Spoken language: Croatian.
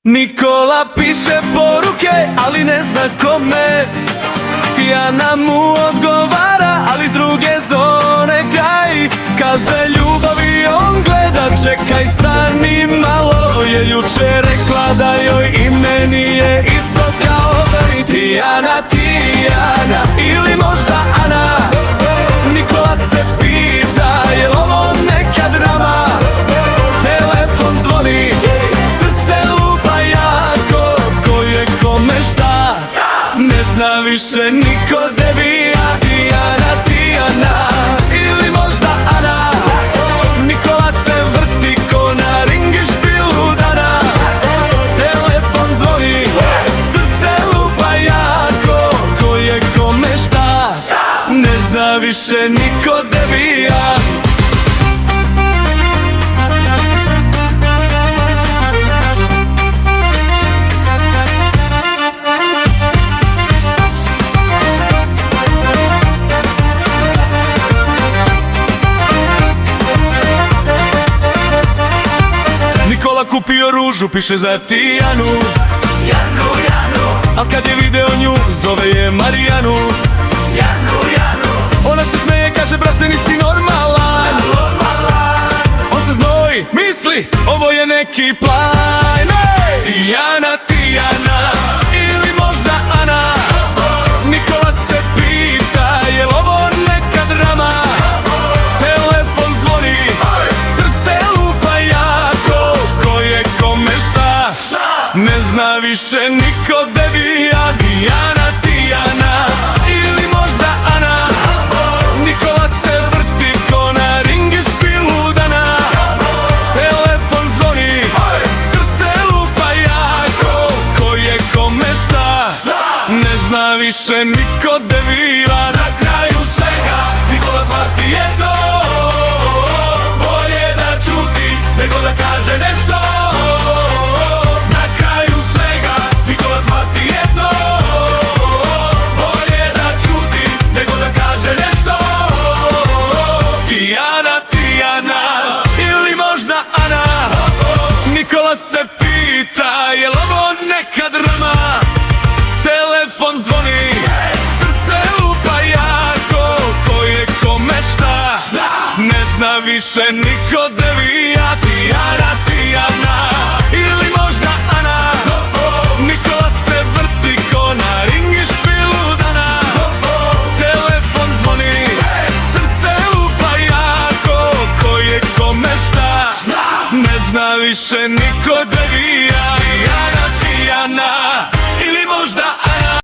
Nikola piše poruke, ali ne zna kome. Tijana mu odgovara, ali s druge zone kraj. Kaže ljubavi, on gleda, čekaj stani malo. Je juče rekla da joj ime nije isto kao meni. Tijana, Tijana ili možda Ana. Nikola se pita, je li ovo neka drama? Telefon zvoni, srce lupa jako. Ko je kome šta, ne zna više niko gde bi ja. Tijana, Tijana ili možda Ana. Nikola se vrti ko na ringi špilu dana. Telefon zvoni, srce lupa jako. Ko je kome šta, ne zna više niko gde bi ja. Nikola kupio ružu, piše za Tijanu, Janu, Janu. Al kad je video nju, zove je Marijanu, Janu, Janu. Ona se smeje, kaže brate nisi normalan, on se znoji, misli, ovo je neki plan. Tijana, Tijana ili možda Ana. Nikola se pita, je li ovo neka drama? Telefon zvoni, srce lupa jako. Ko je kome šta, ne zna više niko gde bi ja. Tijana, Tijana ili možda Ana. Nikola se vrti ko na ringi špilu dana. Telefon zvoni, srce lupa jako. Ko je kome šta, ne zna više niko gde biva. Na kraju svega Nikola shvati jedno, bolje da čuti nego da kaže nešto. Na kraju svega Nikola shvati jedno, bolje da čuti nego da kaže nešto. Tijana, Tijana ili možda Ana. Nikola se pita, je li ovo neka drama? Telefon zvoni, srce lupa jako. Ko je kome šta, ne zna više niko gde bi ja. Tijana, Tijana ili možda Ana. Nikola se vrti ko na ringi špilu dana. Telefon zvoni, srce lupa jako. Ko je kome šta, ne zna više niko gde bi ja. Tijana, Tijana